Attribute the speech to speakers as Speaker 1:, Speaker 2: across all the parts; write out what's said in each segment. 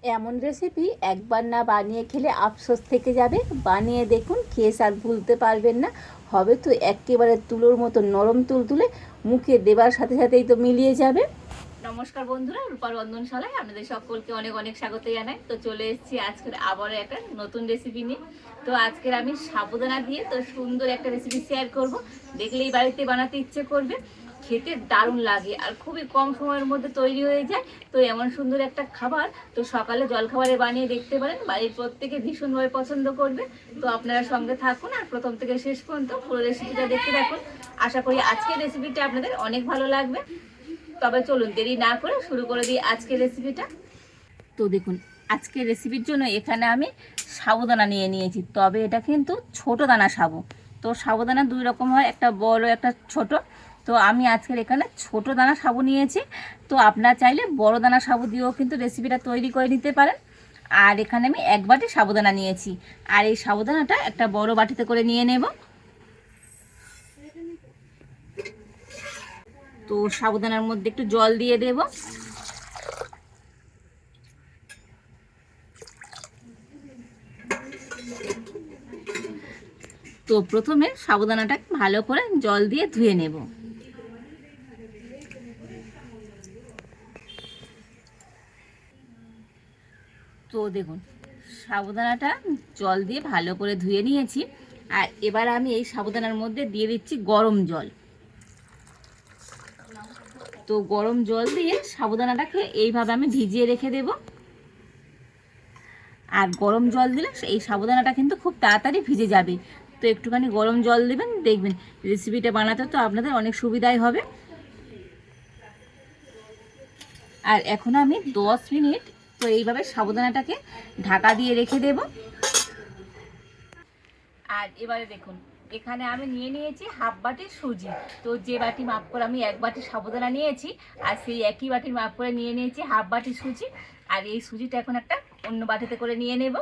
Speaker 1: এমন রেসিপি একবার না বানিয়ে খেলে আফসোস থেকে যাবে। বানিয়ে দেখুন, খেয়ে আর ভুলতে পারবেন না। হবে তো একেবারে তুলোর মতো নরম তুলতুলে, মুখে দেবার সাথে সাথেই তো মিলিয়ে যাবে। নমস্কার বন্ধুরা, রূপার রন্ধনশালায় আপনাদের সকলকে অনেক অনেক স্বাগত জানাই। তো চলে এসেছি আজকের আবারও একটা নতুন রেসিপি নিয়ে। তো আজকের আমি সাবুদানা দিয়ে তো সুন্দর একটা রেসিপি শেয়ার করব। দেখলেই বাড়িতে বানাতে ইচ্ছে করবে। খেতে দারুণ লাগে আর খুবই কম সময়ের মধ্যে তৈরি হয়ে যায়। তো এমন সুন্দর একটা খাবার তো সকালে জলখাবারে বানিয়ে দেখতে পারেন, বাড়ির প্রত্যেকে ভীষণভাবে পছন্দ করবে। তো আপনারা সঙ্গে থাকুন আর প্রথম থেকে শেষ পর্যন্ত পুরো রেসিপিটা দেখতে থাকুন। আশা করি আজকের রেসিপিটা আপনাদের অনেক ভালো লাগবে। তবে চলুন দেরি না করে শুরু করে দিই আজকের রেসিপিটা। তো দেখুন, আজকের রেসিপির জন্য এখানে আমি সাবুদানা নিয়ে নিয়েছি, তবে এটা কিন্তু ছোট দানা সাবু। তো সাবুদানা দুই রকম হয়, একটা বড় একটা ছোট। তো আমি আজকের এখানে ছোট দানা সাবু নিয়েছি। তো আপনারা চাইলে বড় দানা সাবু দিয়েও কিন্তু রেসিপিটা তৈরি করে নিতে পারেন। আর এখানে আমি এক বাটি সাবুদানা নিয়েছি, আর এই সাবুদানাটা একটা বড় বাটিতে করে নিয়ে নেব। তো সাবুদানার মধ্যে একটু জল দিয়ে দেব। তো প্রথমে সাবুদানাটাকে ভালো করে জল দিয়ে ধুয়ে নেব। তো দেখুন, সাবুদানাটা জল দিয়ে ভালো করে ধুয়ে নিয়েছি। আর এবার আমি এই সাবুদানার মধ্যে দিয়ে দিচ্ছি গরম জল। তো গরম জল দিয়ে সাবুদানাটাকে এইভাবে আমি ভিজিয়ে রেখে দেব। আর গরম জল দিলে এই সাবুদানাটা কিন্তু খুব তাড়াতাড়ি ভিজে যাবে। তো একটুখানি গরম জল দেবেন, দেখবেন রেসিপিটা বানাতে তো আপনাদের অনেক সুবিধাই হবে। আর এখন আমি 10 মিনিট তো এইভাবে সাবুদানাটাকে ঢাকা দিয়ে রেখে দেব। আর এবারে দেখুন, এখানে আমি নিয়ে নিয়েছি হাফ বাটি সুজি। তো যে বাটি মাপ করে আমি এক বাটি সাবুদানা নিয়েছি, আর সেই একই বাটির মাপ করে নিয়ে নিয়েছি হাফ বাটি সুজি। আর এই সুজিটা এখন একটা অন্য বাটিতে করে নিয়ে নেব।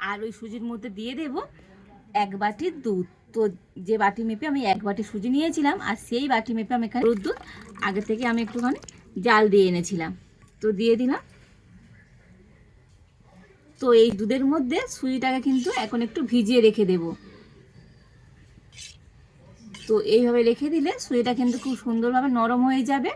Speaker 1: আর ওই সুজির মধ্যে দিয়ে দেব এক বাটি দুধ। তো যে বাটি মেপে আমি এক বাটি সুজি নিয়েছিলাম, আর সেই বাটি মেপে আমি এখানে দুধ আগে থেকে আমি একটুখানি জাল দিয়ে এনেছিলাম। তো দিয়ে দিলাম। তো এই দুধের মধ্যে সুজিটাকে কিন্তু এখন একটু ভিজিয়ে রেখে দেব। তো এইভাবে রেখে দিলে সুজিটা কিন্তু খুব সুন্দরভাবে নরম হয়ে যাবে।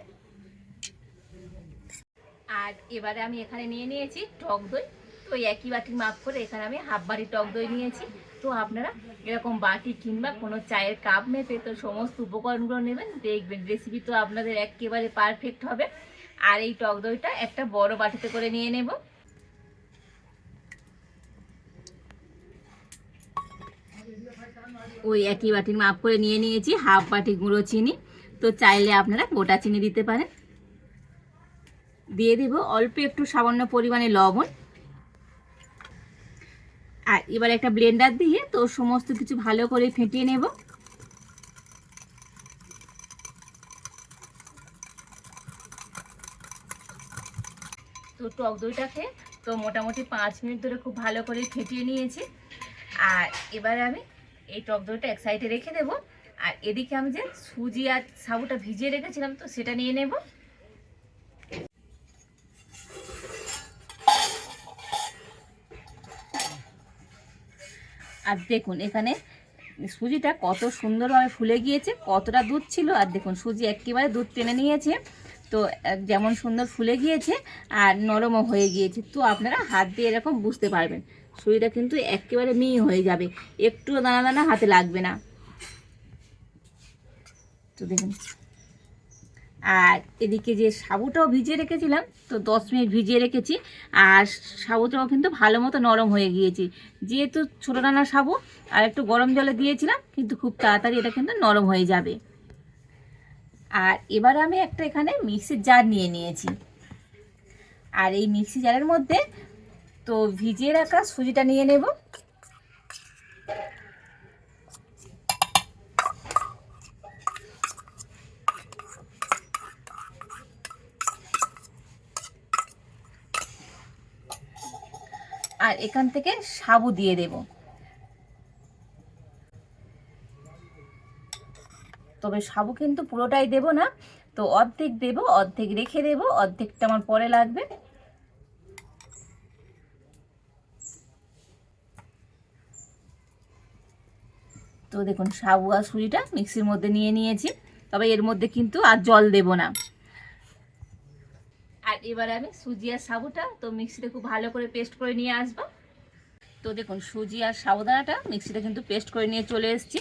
Speaker 1: আর এবারে আমি এখানে নিয়ে নিয়েছি টক দই। তো একই বাটির মাপ করে এখানে আমি হাফ বাটি টক দই নিয়েছি। তো আপনারা এরকম বাটি কিংবা কোনো চায়ের কাপ মেপে তো সমস্ত উপকরণগুলো নেবেন, দেখবেন রেসিপি তো আপনাদের একেবারে পারফেক্ট হবে। আর এই টক দইটা একটা বড় বাটিতে করে নিয়ে নেব। ওই একই বাটির মাপ করে নিয়ে নিয়েছি হাফ বাটি গুঁড়ো চিনি। তো চাইলে আপনারা গোটা চিনি দিতে পারেন। দিয়ে দেব অল্প একটু সামান্য পরিমাণে লবণ। আর এবার একটা ব্লেন্ডার দিয়ে তো সমস্ত কিছু ভালো করে ফেটিয়ে নেব। তো টক দইটাকে তো মোটামুটি 5 মিনিট ধরে খুব ভালো করে ফেটিয়ে নিয়েছি। আর এবারে আমি এই টক দইটা এক সাইডে রেখে দেব। আর এদিকে আমি যে সুজি আর সাবুটা ভিজিয়ে রেখেছিলাম তো সেটা নিয়ে নেব। আর দেখুন এখানে সুজিটা কত সুন্দরভাবে ফুলে গিয়েছে, কতটা দুধ ছিল। আর দেখুন সুজি একেবারে দুধ টেনে নিয়েছে। তো যেমন সুন্দর ফুলে গিয়েছে আর নরমও হয়ে গিয়েছে। তো আপনারা হাত দিয়ে এরকম বুঝতে পারবেন সুজিটা কিন্তু একেবারে মিহি হয়ে যাবে, একটুও দানা দানা হাতে লাগবে না। তো দেখুন, আর এদিকে যে সাবুটাও ভিজিয়ে রেখেছিলাম, তো 10 মিনিট ভিজিয়ে রেখেছি। আর সাবুটাও কিন্তু ভালো মতো নরম হয়ে গিয়েছে, যেহেতু ছোটো দানা সাবু। আর একটু গরম জলে দিয়েছিলাম, কিন্তু খুব তাড়াতাড়ি এটা কিন্তু নরম হয়ে যাবে। আর এবার আমি একটা এখানে মিক্সির জার নিয়ে নিয়েছি। আর এই মিক্সি জারের মধ্যে তো ভিজিয়ে রাখা সুজিটা নিয়ে নেব। আর এখান থেকে সাবু দিয়ে দেব। তবে সাবু কিন্তু পুরোটাই দেব না, তো অর্ধেক দেব, অর্ধেক রেখে দেব, অর্ধেকটা আমার পরে লাগবে। তো দেখুন সাবু আর সুজিটা মিক্সির মধ্যে নিয়ে নিয়েছি, তবে এর মধ্যে কিন্তু আর জল দেব না। আর এবারে আমি সুজি আর সাবুটা তো মিক্সিতে খুব ভালো করে পেস্ট করে নিয়ে আসবো। তো দেখুন সুজি আর সাবুদানাটা মিক্সিতে কিন্তু পেস্ট করে নিয়ে চলে এসেছি,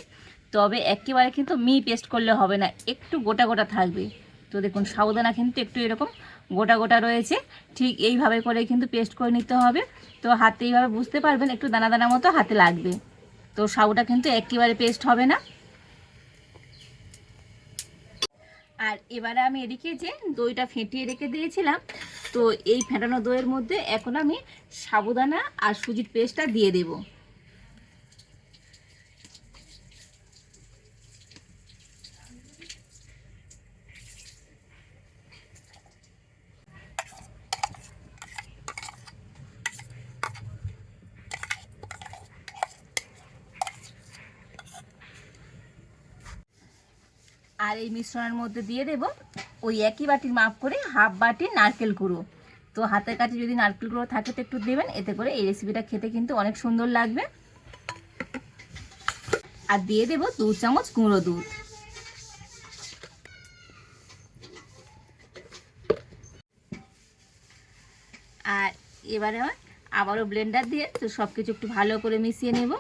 Speaker 1: তবে একেবারে কিন্তু পেস্ট করলে হবে না, একটু গোটা গোটা থাকবে। তো দেখুন সাবুদানা কিন্তু একটু এরকম গোটা গোটা রয়েছে, ঠিক এইভাবে করে কিন্তু পেস্ট করে নিতে হবে। তো হাতে এইভাবে বুঝতে পারবেন একটু দানা দানা মতো হাতে লাগবে, তো সাবুটা কিন্তু একেবারে পেস্ট হবে না। আর এবারে আমি এদিকে যে দইটা ফেটিয়ে রেখে দিয়েছিলাম, তো এই ফেটানো দইয়ের মধ্যে এখন আমি সাবুদানা আর সুজির পেস্টটা দিয়ে দেব। আর এই মিশ্রণের মধ্যে দিয়ে দেব ওই একই বাটির মাপ করে হাফ বাটি নারকেল গুঁড়ো। তো হাতের কাছে যদি নারকেল গুঁড়ো থাকে তো একটু দেবেন, এতে করে এই রেসিপিটা খেতে কিন্তু অনেক সুন্দর লাগবে। আর দিয়ে দেব 2 চামচ গুঁড়ো দুধ। আর এবারে আবারও ব্লেন্ডার দিয়ে তো সব কিছু একটু ভালো করে মিশিয়ে নেব।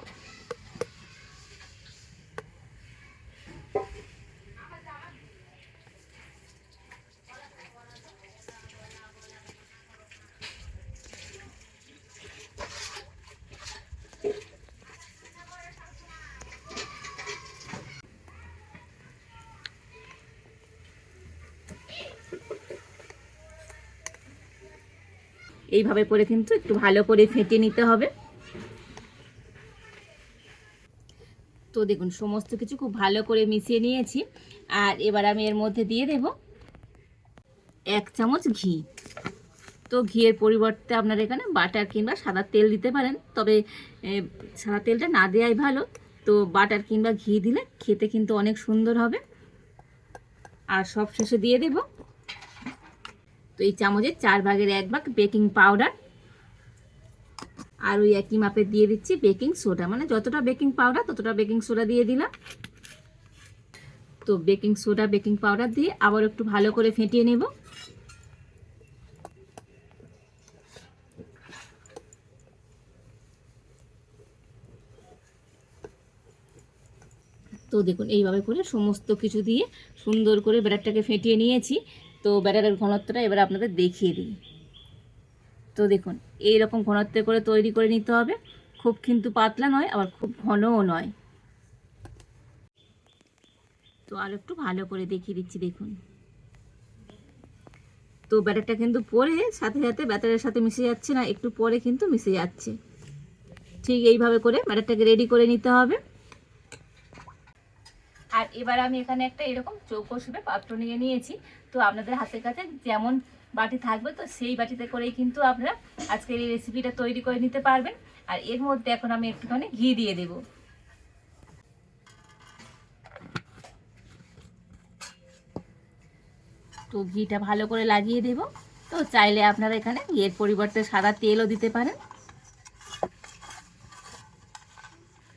Speaker 1: এইভাবে করে কিন্তু একটু ভালো করে ফেটে নিতে হবে। তো দেখুন সমস্ত কিছু খুব ভালো করে মিশিয়ে নিয়েছি। আর এবার আমি এর মধ্যে দিয়ে দেব 1 চামচ ঘি। তো ঘিয়ের পরিবর্তে আপনারা এখানে বাটার কিংবা সাদা তেল দিতে পারেন, তবে সাদা তেলটা না দেওয়াই ভালো। তো বাটার কিংবা ঘি দিলে খেতে কিন্তু অনেক সুন্দর হবে। আর সব শেষে দিয়ে দেব তো এই চামচের 4 ভাগের 1 ভাগ বেকিং পাউডার। আর ওই একই মাপে দিয়ে দিচ্ছি বেকিং সোডা, মানে যতটা বেকিং পাউডার ততটা বেকিং সোডা দিয়ে দিলাম। তো বেকিং সোডা বেকিং পাউডার দিয়ে আবার একটু ভালো করে ফেটিয়ে নেব। তো দেখুন এইভাবে করে সমস্ত কিছু দিয়ে সুন্দর করে ব্যাটারটাকে ফেটিয়ে নিয়েছি। তো ব্যাটারের ঘনত্বটা এবার আপনাদের দেখিয়ে দিই। তো দেখুন এই রকম ঘনত্বে করে তৈরি করে নিতে হবে, খুব কিন্তু পাতলা নয় আবার খুব ঘনও নয়। তো আর একটু ভালো করে দেখিয়ে দিচ্ছি দেখুন। তো ব্যাটারটা কিন্তু পরে সাথে সাথে ব্যাটারের সাথে মিশে যাচ্ছে না, একটু পরে কিন্তু মিশে যাচ্ছে। ঠিক এইভাবে করে ব্যাটারটাকে রেডি করে নিতে হবে। আর এবার আমি এখানে একটা এরকম চৌকো শেপে পাত্র নিয়ে নিয়েছি। তো আপনাদের হাতের কাছে যেমন বাটি থাকবে তো সেই বাটিতে করেই কিন্তু আপনারা আজকের এই রেসিপিটা তৈরি করে নিতে পারবেন। আর এর মধ্যে এখন আমি একটুখানি ঘি দিয়ে দেব। তো ঘিটা ভালো করে লাগিয়ে দেব। তো চাইলে আপনারা এখানে ঘিয়ের পরিবর্তে সাদা তেলও দিতে পারেন।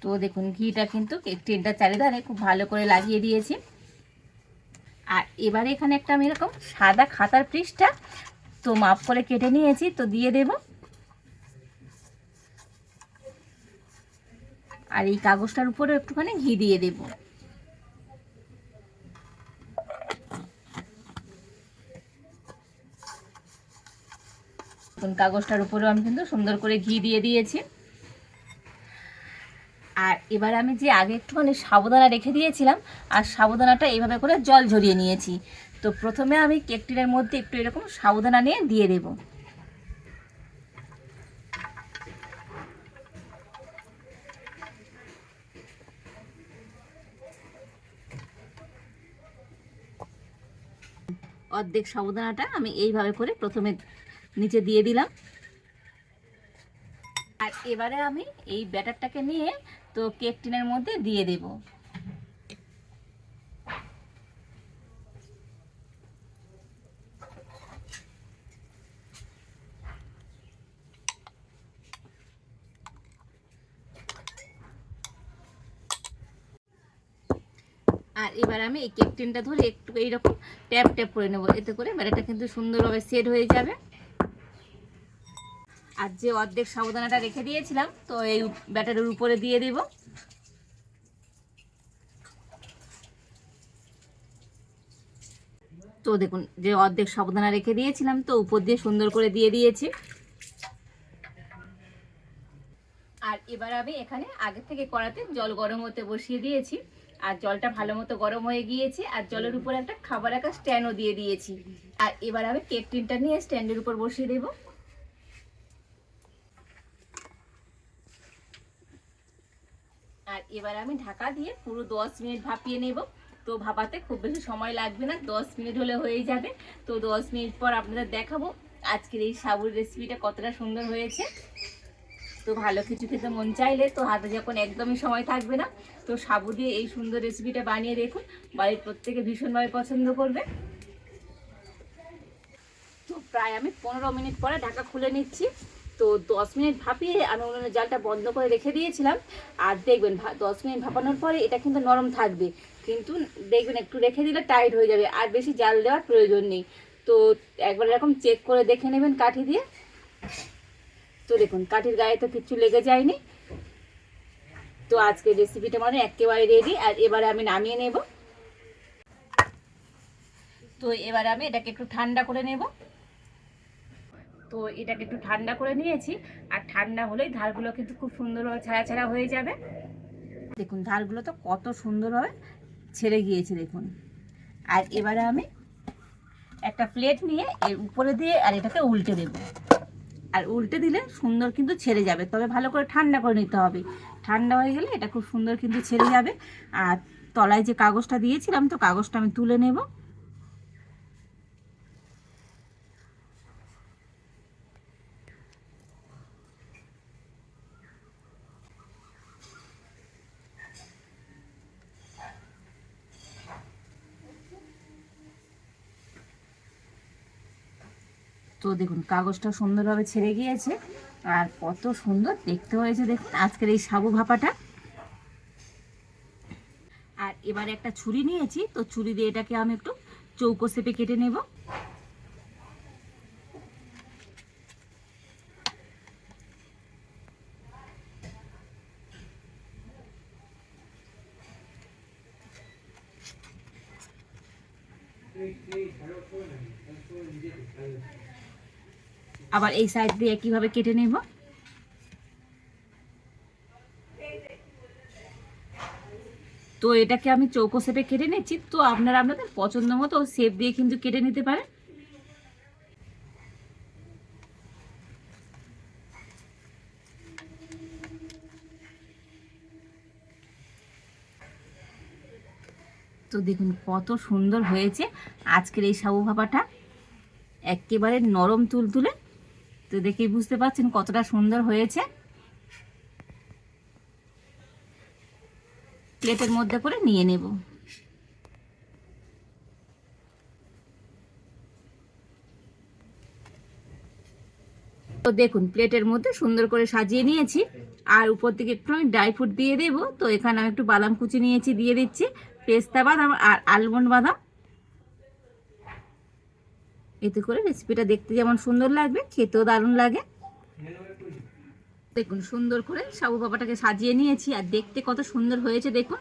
Speaker 1: তো দেখুন ঘিটা কিন্তু ট্রেনটা চারিধারে খুব ভালো করে লাগিয়ে দিয়েছি। আর এবারে এখানে একটা আমি এরকম সাদা খাতার পৃষ্ঠা তো মাপ করে কেটে নিয়েছি, তো দিয়ে দেব। আর এই কাগজটার উপরে একটুখানি ঘি দিয়ে দেব। কাগজটার উপরেও আমি কিন্তু সুন্দর করে ঘি দিয়ে দিয়েছি। আর এবার আমি যে আগে একটুখানি সাবুদানা রেখে দিয়েছিলাম, আর সাবুদানাটা এইভাবে করে জল ঝরিয়ে নিয়েছি। তো প্রথমে আমি কেক টিনের মধ্যে একটু এরকম সাবুদানা নিয়ে দিয়ে দেব। অর্ধেক সাবুদানাটা আমি এইভাবে করে প্রথমে নিচে দিয়ে দিলাম। আর এবারে আমি এই ব্যাটারটাকে নিয়ে তো কেক টিনের মধ্যে দিয়ে দেব। আর এবার আমি এই কেক টিনটা ধরে একটু এইরকম ট্যাপ ট্যাপ করে নেবো, এতে করে ব্যাটারটা কিন্তু সুন্দরভাবে সেট হয়ে যাবে। আর যে অর্ধেক সাবুদানাটা রেখে দিয়েছিলাম, তো এই ব্যাটারের উপরে দিয়ে দেব। তো দেখুন, যে অর্ধেক সাবুদানা রেখে দিয়েছিলাম, তো উপর দিয়ে সুন্দর করে দিয়ে দিয়েছি। আর এবার আমি এখানে আগে থেকে কড়াতে জল গরম হতে বসিয়ে দিয়েছি। আর জলটা ভালো মতো গরম হয়ে গিয়েছে, আর জলের উপর একটা খাবার রাখা স্ট্যান্ডও দিয়ে দিয়েছি। আর এবার আমি কেক টিনটা নিয়ে স্ট্যান্ডের উপর বসিয়ে দেব। আর এবার আমি ঢাকা দিয়ে পুরো 10 মিনিট ভাপিয়ে নেব। তো ভাপাতে খুব বেশি সময় লাগবে না, 10 মিনিট হলে হয়ে যাবে। তো 10 মিনিট পর আপনাদের দেখাবো আজকের এই সাবুর রেসিপিটা কতটা সুন্দর হয়েছে। তো ভালো কিছু খেতে মন চাইলে, তো হাতে যখন একদমই সময় থাকবে না, তো সাবু দিয়ে এই সুন্দর রেসিপিটা বানিয়ে দেখুন, বাড়ির প্রত্যেকে ভীষণভাবে পছন্দ করবে। তো প্রায় আমি 15 মিনিট পরে ঢাকা খুলে নিচ্ছি। তো 10 মিনিট ভাপিয়ে আমি উনুনের জালটা বন্ধ করে রেখে দিয়েছিলাম। আর দেখবেন 10 মিনিট ভাপানোর পরে এটা কিন্তু নরম থাকবে, কিন্তু দেখবেন একটু রেখে দিলে টাইট হয়ে যাবে, আর বেশি জাল দেওয়ার প্রয়োজন নেই। তো একবার এরকম চেক করে দেখে নেবেন কাঠি দিয়ে। তো দেখুন, কাঠির গায়ে তো কিচ্ছু লেগে যায়নি। তো আজকের রেসিপিটা মানে একেবারে রেডি। আর এবারে আমি নামিয়ে নেব। তো এবারে আমি এটাকে একটু ঠান্ডা করে নেব। তো এটাকে একটু ঠান্ডা করে নিয়েছি। আর ঠান্ডা হলেই ধারগুলো কিন্তু খুব সুন্দরভাবে ছাড়া ছাড়া হয়ে যাবে। দেখুন, ধারগুলো তো কত সুন্দরভাবে ছেড়ে গিয়েছে দেখুন। আর এবারে আমি একটা প্লেট নিয়ে এর উপরে দিয়ে আর এটাকে উল্টে দেব। আর উল্টে দিলে সুন্দর কিন্তু ছেড়ে যাবে, তবে ভালো করে ঠান্ডা করে নিতে হবে। ঠান্ডা হয়ে গেলে এটা খুব সুন্দর কিন্তু ছেড়ে যাবে। আর তলায় যে কাগজটা দিয়েছিলাম, তো কাগজটা আমি তুলে নেব। তো দেখুন, কাগজটা সুন্দরভাবে ছেড়ে গিয়েছে। আর কত সুন্দর দেখতে হয়েছে দেখুন আজকের এই সাবু ভাপাটা। আর এবারে একটা ছুরি নিয়েছি, তো ছুরি দিয়ে এটাকে আমি একটু চৌকো শেপে কেটে নেব। আবার এই সাইড দিয়ে কিভাবে কেটে নেব। তো এটাকে আমি চৌকো শেপে কেটে নিচ্ছি। তো আপনারা আপনাদের পছন্দ মতো শেপ দিয়ে কিন্তু কেটে নিতে পারেন। তো দেখুন কত সুন্দর হয়েছে আজকের এই সাবু ভাপাটা, একেবারে নরম তুলতুলে। তো দেখেই বুঝতে পারছেন কতটা সুন্দর হয়েছে। প্লেটের মধ্যে করে নিয়ে নেব। তো দেখুন, প্লেটের মধ্যে সুন্দর করে সাজিয়ে নিয়েছি। আর উপর থেকে একটু আমি ড্রাই ফ্রুট দিয়ে দেবো। তো এখানে আমি একটু বাদাম কুচি নিয়েছি, দিয়ে দিচ্ছি পেস্তা বাদাম আর আলমন্ড বাদাম। এতে করে রেসিপিটা দেখতে যেমন সুন্দর লাগবে, খেতেও দারুণ লাগে। দেখুন, সুন্দর করে সাবু ভাপাটাকে সাজিয়ে নিয়েছি, আর দেখতে কত সুন্দর হয়েছে দেখুন।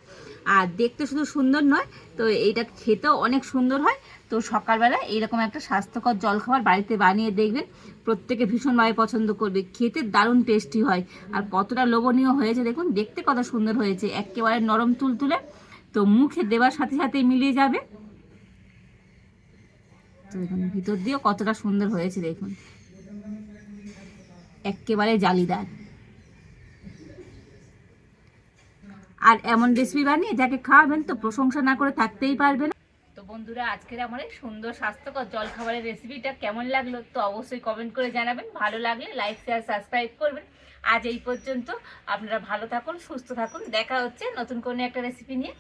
Speaker 1: আর দেখতে শুধু সুন্দর নয়, তো এইটা খেতেও অনেক সুন্দর হয়। তো সকালবেলা এইরকম একটা স্বাস্থ্যকর জলখাবার বাড়িতে বানিয়ে দেখবেন, প্রত্যেকে ভীষণভাবে পছন্দ করবে। খেতে দারুণ টেস্টি হয়। আর কতটা লোভনীয় হয়েছে দেখুন, দেখতে কত সুন্দর হয়েছে, একেবারে নরম তুলতুলে। তো মুখে দেওয়ার সাথে সাথে মিলিয়ে যাবে। তো দেখুন, ভিতর দিয়েও কতটা সুন্দর হয়েছে দেখুন, একেবারে জালিদার। আর এমন রেসিপি বানিয়ে যাকে খাওয়াবেন, তো প্রশংসা না করে থাকতেই পারবে না। তো বন্ধুরা, আজকের আমার এই সুন্দর স্বাস্থ্যকর জলখাবারের রেসিপিটা কেমন লাগলো, তো অবশ্যই কমেন্ট করে জানাবেন। ভালো লাগলে লাইক, শেয়ার, সাবস্ক্রাইব করবেন। আজ এই পর্যন্ত। আপনারা ভালো থাকুন, সুস্থ থাকুন। দেখা হচ্ছে নতুন কোনো একটা রেসিপি নিয়ে।